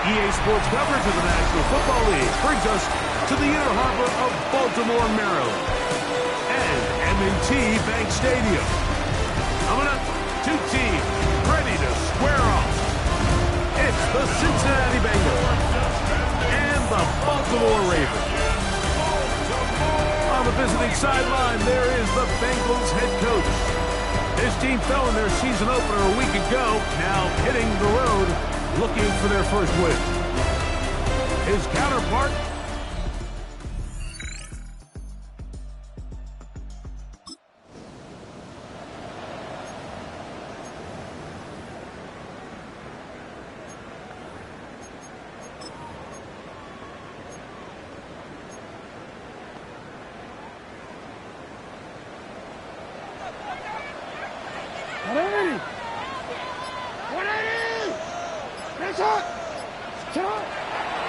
EA Sports coverage of the National Football League brings us to the inner harbor of Baltimore, Maryland, and M&T Bank Stadium. Coming up, two teams ready to square off. It's the Cincinnati Bengals and the Baltimore Ravens. On the visiting sideline, there is the Bengals head coach. His team fell in their season opener a week ago, now hitting the road, looking for their first win. His counterpart,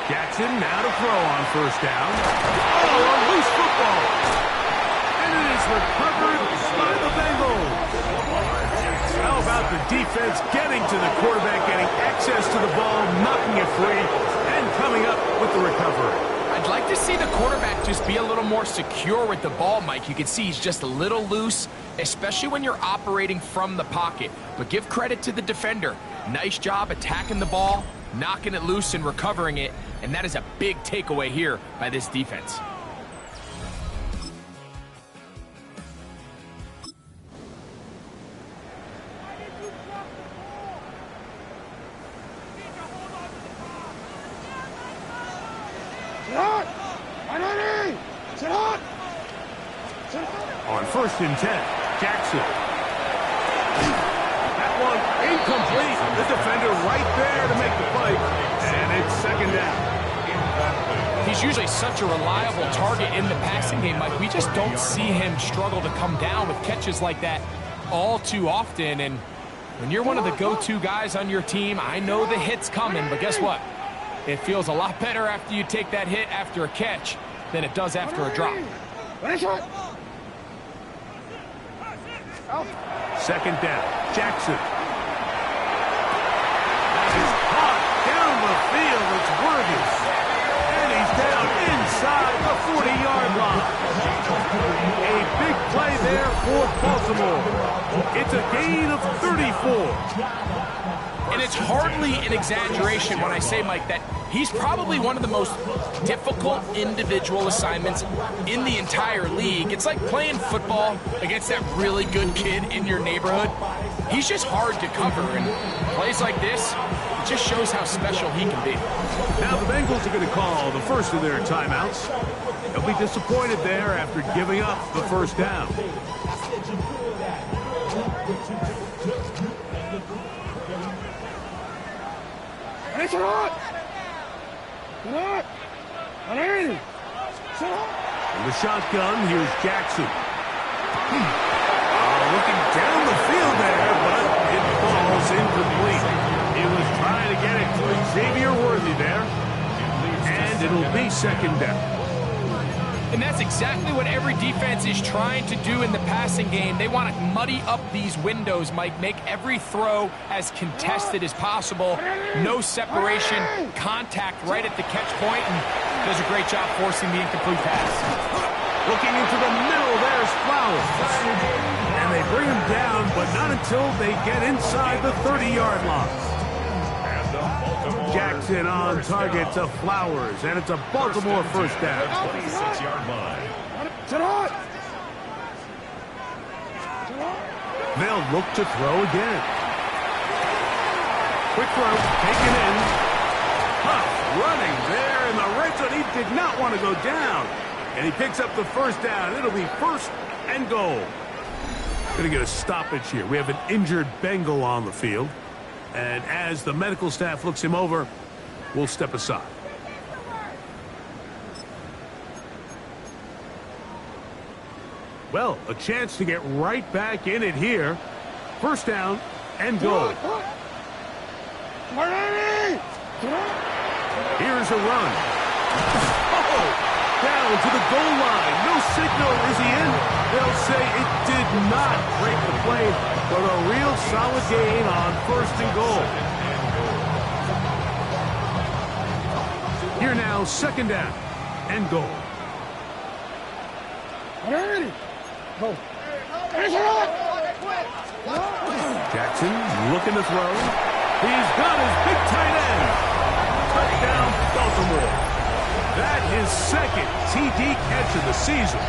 Jackson now to throw on first down. Oh, a loose football. And it is recovered by the Bengals. How about the defense getting to the quarterback, getting access to the ball, knocking it free, and coming up with the recovery. I'd like to see the quarterback just be a little more secure with the ball, Mike. You can see he's just a little loose, especially when you're operating from the pocket. But give credit to the defender. Nice job attacking the ball, knocking it loose and recovering it, and that is a big takeaway here by this defense. On 1st and 10, Jackson. That one incomplete. The defender right there to make the play. And it's 2nd down. He's usually such a reliable target in the passing game, Mike. We just don't see him struggle to come down with catches like that all too often. And when you're one of the go-to guys on your team, I know the hit's coming, but guess what? It feels a lot better after you take that hit after a catch than it does after a drop. 2nd down, Jackson. That is caught down the field. It's worthy. And he's down inside the 40-yard line. A big play there for Baltimore. It's a gain of 34. And it's hardly an exaggeration when I say, Mike, that he's probably one of the most difficult individual assignments in the entire league. It's like playing football against that really good kid in your neighborhood. He's just hard to cover, and plays like this, it just shows how special he can be. Now the Bengals are going to call the first of their timeouts. They'll be disappointed there after giving up the first down. In the shotgun, here's Jackson. Looking down the field there, but it falls incomplete. He was trying to get it to Xavier Worthy there. And it'll be 2nd down. And that's exactly what every defense is trying to do in the passing game. They want to muddy up these windows, Mike, make every throw as contested as possible. No separation, contact right at the catch point, and does a great job forcing the incomplete pass. Looking into the middle, there's Flowers. And they bring him down, but not until they get inside the 30-yard line. Jackson on target to Flowers, and it's a Baltimore first down. 26-yard line. They'll look to throw again. Quick throw, taken in. Huff running there in the red zone. He did not want to go down. And he picks up the first down. It'll be 1st and goal. Going to get a stoppage here. We have an injured Bengal on the field. And as the medical staff looks him over, we'll step aside. Well, a chance to get right back in it here. 1st down and goal. Here's a run. Oh, down to the goal line. No signal. Is he in? They'll say it did not break the play, but a real solid gain on 1st and goal. Here now, second down and goal. Jackson looking to throw. He's got his big tight end. Touchdown, Baltimore. That is second TD catch of the season.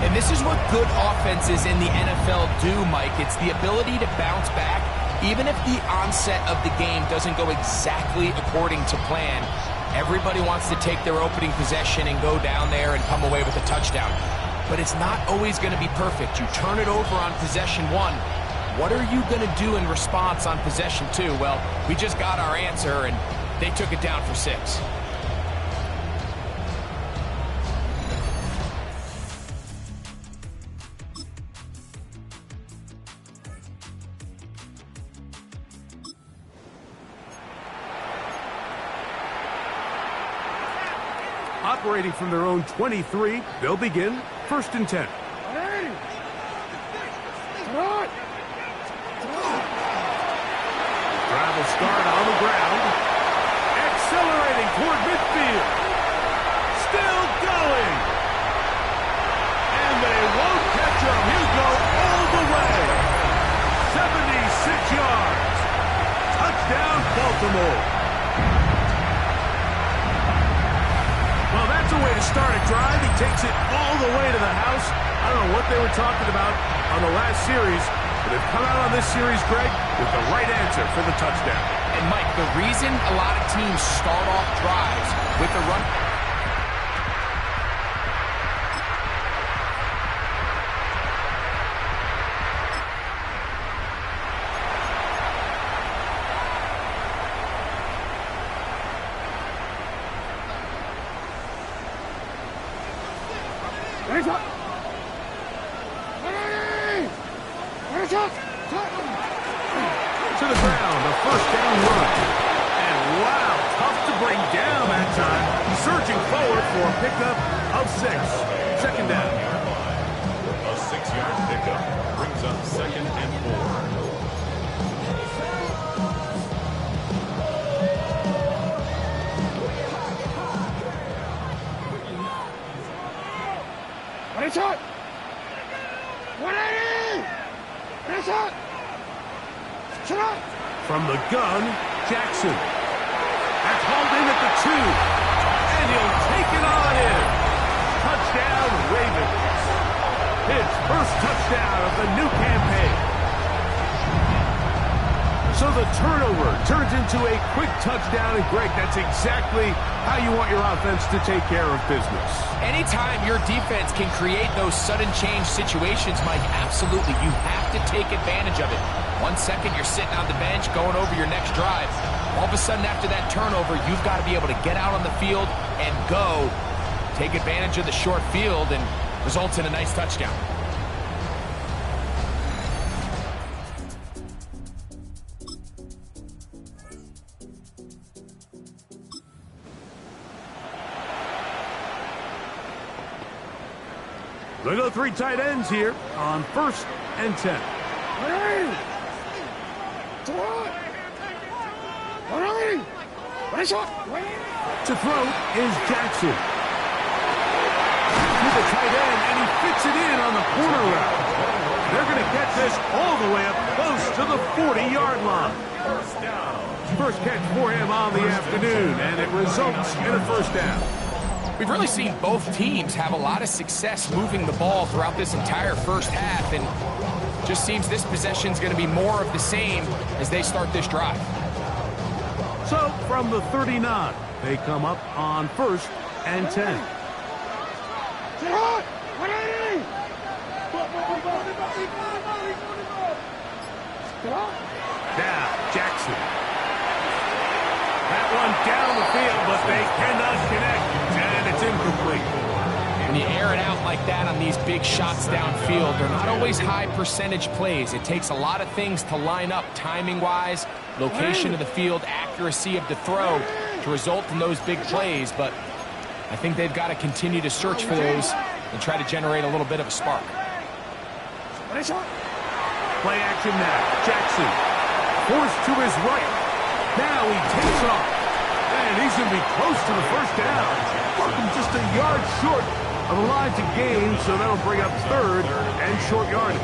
And this is what good offenses in the NFL do, Mike. It's the ability to bounce back, even if the onset of the game doesn't go exactly according to plan. Everybody wants to take their opening possession and go down there and come away with a touchdown. But it's not always going to be perfect. You turn it over on possession 1. What are you going to do in response on possession 2? Well, we just got our answer, and they took it down for 6. Operating from their own 23, they'll begin 1st and 10. Travel start on the ground. Accelerating toward midfield. Still going. And they won't catch him. He'll go all the way. 76 yards. Touchdown, Baltimore. Well, that's a way to start a drive. He takes it all the way to the house. I don't know what they were talking about on the last series, but they've come out on this series, Greg, with the right answer for the touchdown. And, Mike, the reason a lot of teams start off drives with the run... To the ground, a 1st down run. And wow, tough to bring down that time. Surging forward for a pickup of 6. 2nd down. A 6-yard pickup brings up 2nd and 4. From the gun, Jackson. That's hauled in at the 2. And he'll take it on in. Touchdown, Ravens. His first touchdown of the new campaign. So the turnover turns into a quick touchdown. And, Greg, that's exactly how you want your offense to take care of business. Anytime your defense can create those sudden change situations, Mike, absolutely, you have to take advantage of it. 1 second, you're sitting on the bench, going over your next drive. All of a sudden, after that turnover, you've got to be able to get out on the field and go. Take advantage of the short field, and results in a nice touchdown. They go 3 tight ends here on 1st and 10. To throw is Jackson. To the tight end, and he fits it in on the corner route. They're going to get this all the way up close to the 40-yard line. First catch for him on the afternoon, and it results in a 1st down. We've really seen both teams have a lot of success moving the ball throughout this entire first half, and just seems this possession is going to be more of the same as they start this drive. So from the 39, they come up on 1st and 10. Now, Jackson. That one down the field, but they cannot connect, and it's incomplete. When you air it out like that on these big shots downfield, they're not always high percentage plays. It takes a lot of things to line up timing-wise, location of the field, accuracy of the throw to result in those big plays, but I think they've got to continue to search for those and try to generate a little bit of a spark. Play action now. Jackson forced to his right. Now he takes off. And he's going to be close to the first down. Fucking just a yard short of the line to gain, so that'll bring up third and short yardage.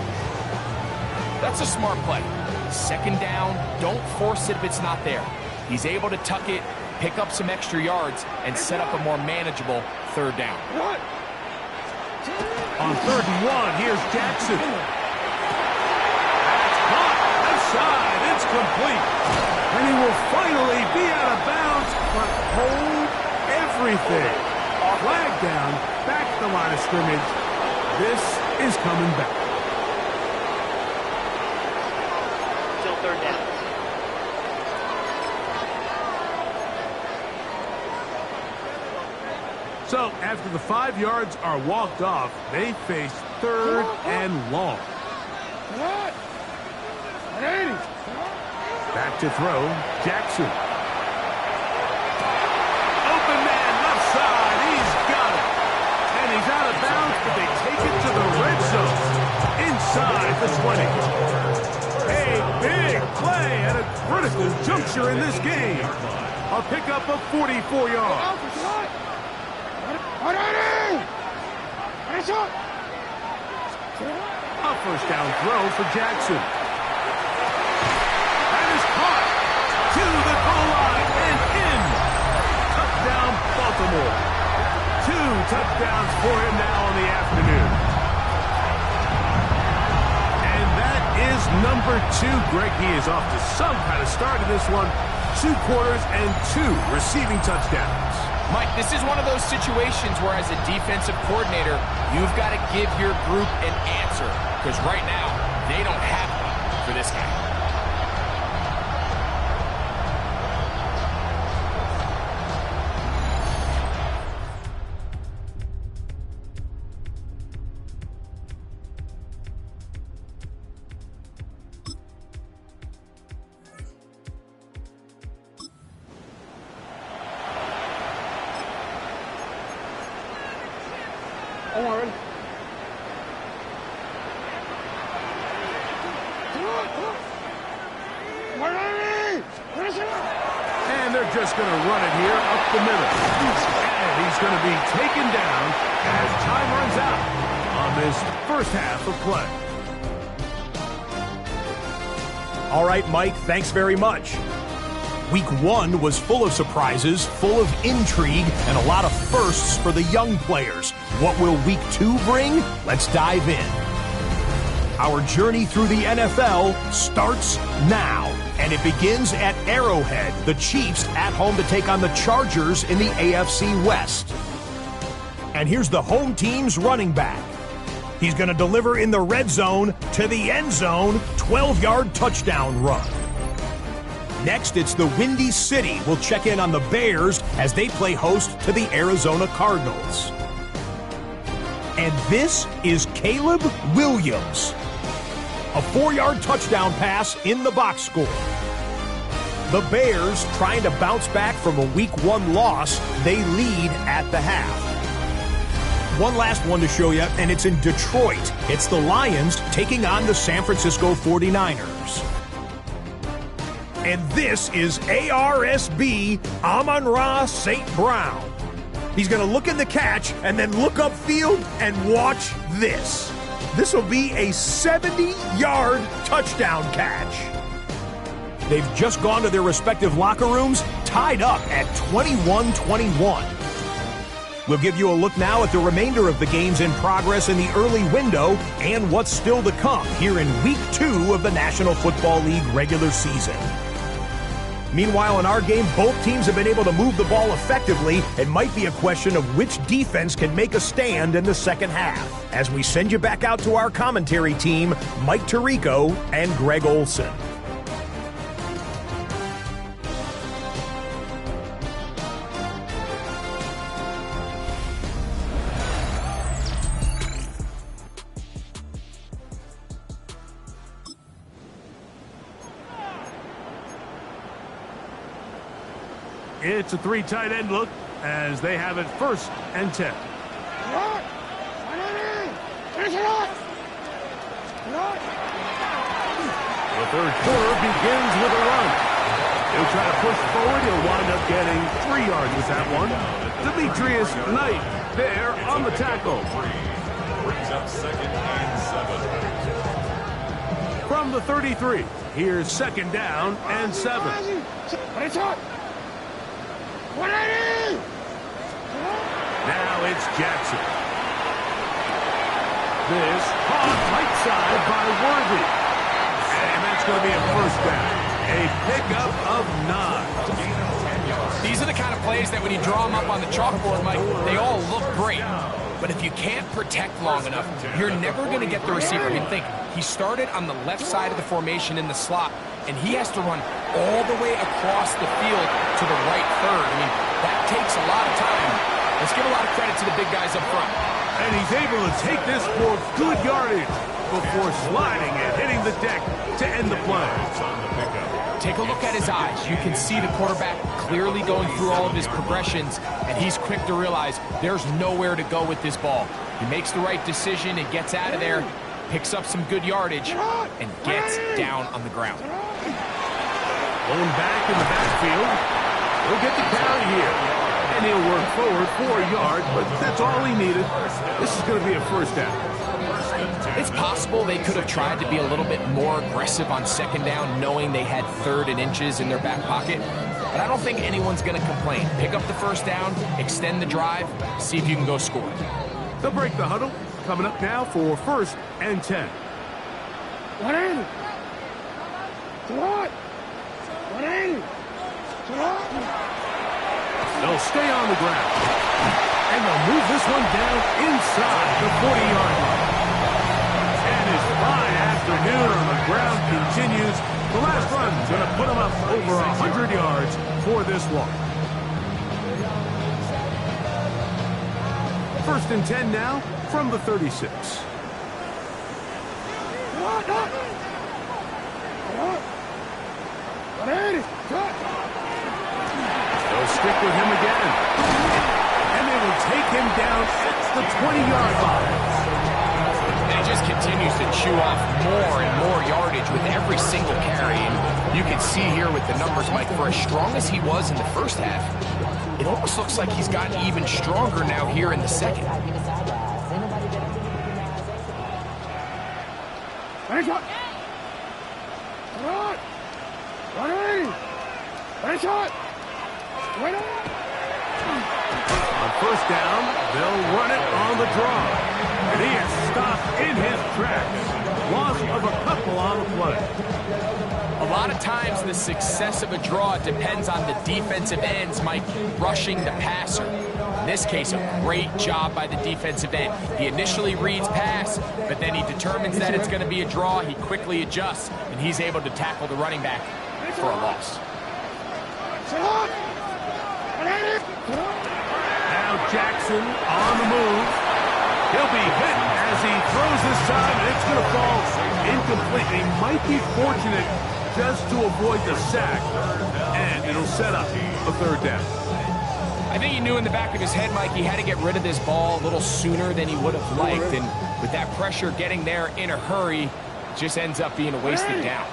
That's a smart play. Second down, don't force it if it's not there. He's able to tuck it, pick up some extra yards, and set up a more manageable third down. On 3rd and 1, here's Jackson. That's caught. Left side. It's complete. And he will finally be out of bounds, but hold everything. Flag down, back to the line of scrimmage. This is coming back. Still third down. So, after the 5 yards are walked off, they face 3rd and long. Back to throw, Jackson. Open man, left side, he's got it. And he's out of bounds, but they take it to the red zone. Inside the 20. A big play at a critical juncture in this game. A pickup of 44 yards. A first down throw for Jackson. That is caught to the goal line and in. Touchdown, Baltimore. 2 touchdowns for him now in the afternoon. And that is number 2. Greg, he is off to some kind of start in this one. 2 quarters and 2 receiving touchdowns. Mike, this is one of those situations where as a defensive coordinator, you've got to give your group an answer. Because right now, they don't have one for this guy. And they're just going to run it here up the middle. And he's going to be taken down as time runs out on this first half of play. All right, Mike, thanks very much. Week 1 was full of surprises, full of intrigue, and a lot of firsts for the young players. What will Week 2 bring? Let's dive in. Our journey through the NFL starts now, and it begins at Arrowhead. The Chiefs at home to take on the Chargers in the AFC West. And here's the home team's running back. He's going to deliver in the red zone to the end zone, 12-yard touchdown run. Next, it's the Windy City. We'll check in on the Bears as they play host to the Arizona Cardinals. And this is Caleb Williams. A 4-yard touchdown pass in the box score. The Bears trying to bounce back from a Week 1 loss. They lead at the half. One last one to show you, and it's in Detroit. It's the Lions taking on the San Francisco 49ers. And this is ARSB Amon-Ra St. Brown. He's going to look in the catch and then look upfield and watch this. This will be a 70-yard touchdown catch. They've just gone to their respective locker rooms, tied up at 21-21. We'll give you a look now at the remainder of the games in progress in the early window and what's still to come here in Week 2 of the National Football League regular season. Meanwhile, in our game, both teams have been able to move the ball effectively. It might be a question of which defense can make a stand in the second half. As we send you back out to our commentary team, Mike Tirico and Greg Olson. It's a 3 tight end look as they have it 1st and 10. The third quarter begins with a run. He'll try to push forward. He'll wind up getting 3 yards with that one. Demetrius Knight there on the tackle. Brings up second and 7. From the 33, here's second down and 7. Now it's Jackson. This caught right side by Worthy. And that's going to be a first down. A pickup of 9. These are the kind of plays that when you draw them up on the chalkboard, Mike, they all look great. But if you can't protect long enough, you're never going to get the receiver. I mean, think, he started on the left side of the formation in the slot, and he has to run all the way across the field to the right third. I mean, that takes a lot of time. Let's give a lot of credit to the big guys up front. And he's able to take this for good yardage before sliding and hitting the deck to end the play. Take a look at his eyes. You can see the quarterback clearly going through all of his progressions, and he's quick to realize there's nowhere to go with this ball. He makes the right decision and gets out of there, picks up some good yardage, and gets down on the ground. Going back in the backfield. He'll get the carry here. And he'll work forward 4 yards, but that's all he needed. This is going to be a first down. It's possible they could have tried to be a little bit more aggressive on second down, knowing they had 3rd and inches in their back pocket. But I don't think anyone's going to complain. Pick up the first down, extend the drive, see if you can go score. They'll break the huddle. Coming up now for first and 10. They'll stay on the ground. And they'll move this one down inside the 40-yard line. And his fine afternoon on the ground continues. The last run's going to put him up over 100 yards for this one. First and 10 now from the 36. They'll stick with him again. And they will take him down at the 20-yard line. And he just continues to chew off more and more yardage with every single carry. And you can see here with the numbers, Mike, for as strong as he was in the first half, it almost looks like he's gotten even stronger now here in the second. On first down, they'll run it on the draw. And he is stopped in his tracks. Loss of a couple on the play. A lot of times the success of a draw depends on the defensive ends, Mike, rushing the passer. In this case, a great job by the defensive end. He initially reads pass, but then he determines that it's going to be a draw. He quickly adjusts, and he's able to tackle the running back for a loss. Now Jackson on the move. He'll be hit as he throws this time, and it's going to fall incomplete. He might be fortunate just to avoid the sack, and it'll set up a third down. I think he knew in the back of his head, Mike, he had to get rid of this ball a little sooner than he would have liked, and with that pressure getting there in a hurry, it just ends up being a wasted down.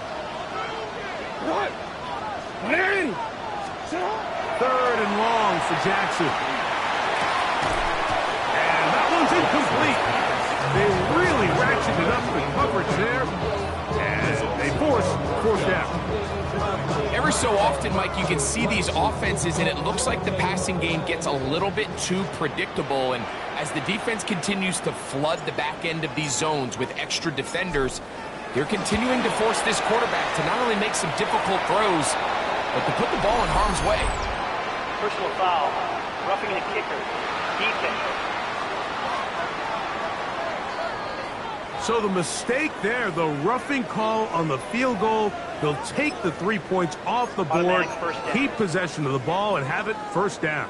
Third and long for Jackson. And that one's incomplete. They really ratcheted up the coverage there, and they force fourth down. Every so often, Mike, you can see these offenses, and it looks like the passing game gets a little bit too predictable. And as the defense continues to flood the back end of these zones with extra defenders, they're continuing to force this quarterback to not only make some difficult throws, but to put the ball in harm's way. Personal foul. Roughing the kicker. Defense. So the mistake there, the roughing call on the field goal, they'll take the 3 points off the board, keep possession of the ball, and have it first down.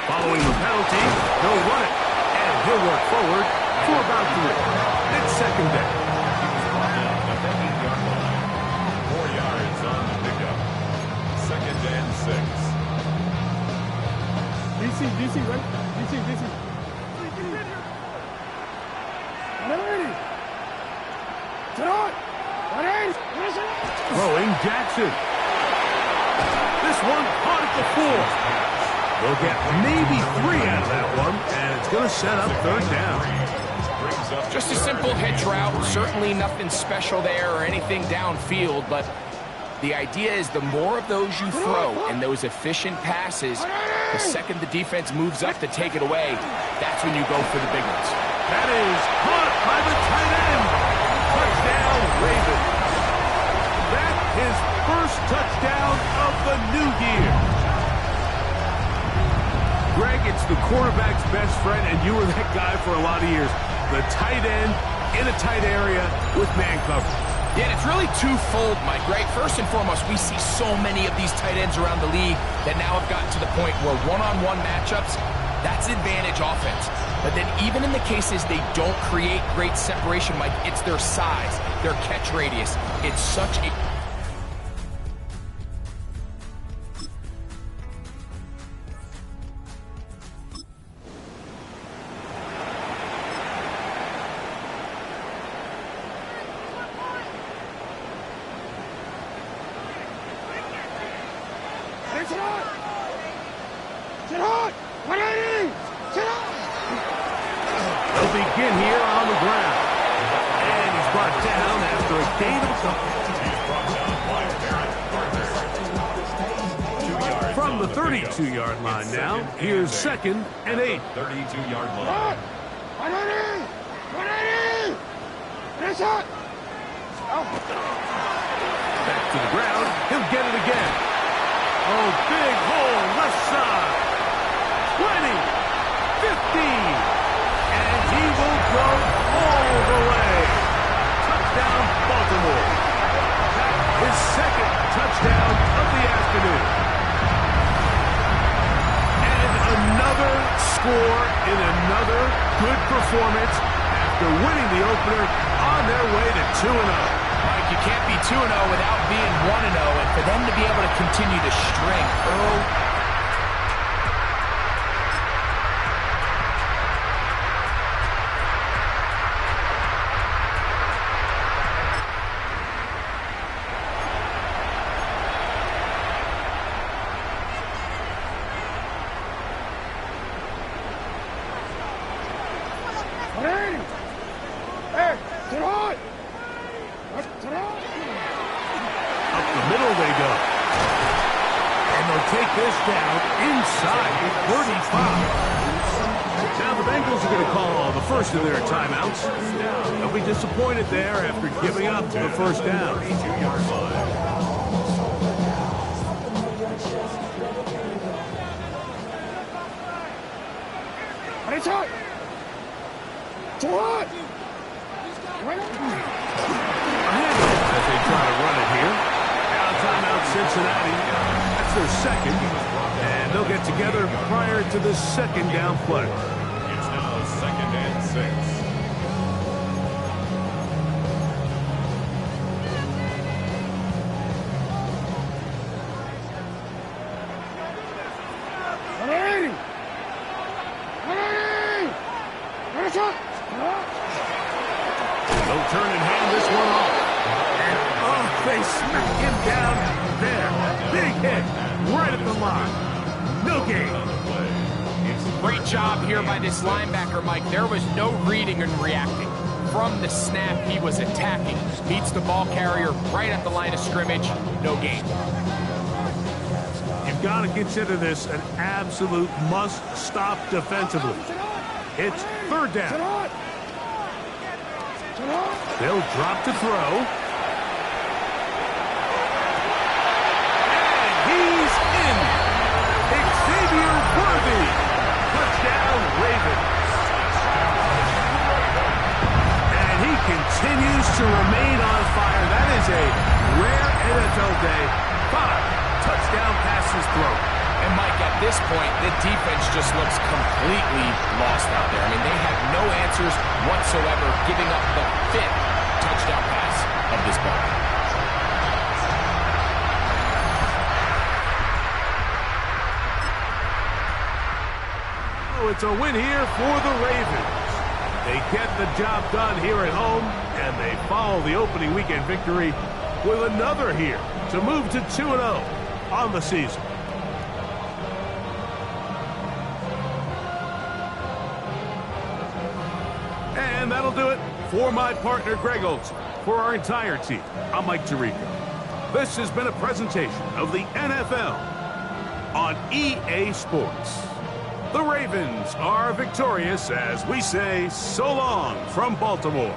Following the penalty, they'll run it, and he'll work forward for about 3. It's second down. 4 yards on the pickup. Second and 6. DC, right? DC. Throwing Jackson. This one caught at the 4. They'll get maybe 3 out of that one, and it's going to set up 3rd down. Just a simple hitch route. Certainly nothing special there or anything downfield, but the idea is the more of those you throw and those efficient passes, the second the defense moves up to take it away, that's when you go for the big ones. That is caught by the tight end. Touchdown, Ravens. That's his first touchdown of the new year. Greg, it's the quarterback's best friend, and you were that guy for a lot of years. The tight end in a tight area with man coverage. Yeah, and it's really twofold, Mike, right? First and foremost, we see so many of these tight ends around the league that now have gotten to the point where one-on-one matchups, that's advantage offense. But then even in the cases they don't create great separation, Mike, it's their size, their catch radius. It's such a... They'll begin here on the ground. And he's brought down after a gain of from the 32-yard line now. Here's 2nd and 8. 32-yard line. Back to the ground. He'll get it again. Oh, big hole left side. 20, 15. And he will go all the way. Touchdown, Baltimore. His 2nd touchdown of the afternoon. And another score in another good performance after winning the opener on their way to 2-0. Mike, you can't be 2-0 without being 1-0, and for them to be able to continue to string Earl... Up the middle they go. And they'll take this down inside the 35. Now the Bengals are going to call the first of their timeouts. They'll be disappointed there after giving up the first down. 32-yard line. As they try to run it here. Now timeout Cincinnati. That's their 2nd. And they'll get together prior to the 2nd down play. It's now 2nd and 6. They'll turn and hand this one off. And, they smack him down there. Big hit right at the line. No gain. Great job here by this linebacker, Mike. There was no reading and reacting. From the snap, he was attacking. Beats the ball carrier right at the line of scrimmage. No gain. You've got to consider this an absolute must-stop defensively. It's 3rd down. They'll drop to throw. And he's in. Xavier Worthy. Touchdown, Ravens. And he continues to remain on fire. That is a rare NFL day. 5 touchdown passes thrown. And Mike, at this point, the defense just looks completely lost out there. I mean, they have no answers whatsoever, giving up the 5th touchdown pass of this ball. it's a win here for the Ravens. They get the job done here at home, and they follow the opening weekend victory with another here to move to 2-0 on the season. And that'll do it for my partner, Greg Olson. For our entire team, I'm Mike Tirico. This has been a presentation of the NFL on EA Sports. The Ravens are victorious as we say so long from Baltimore.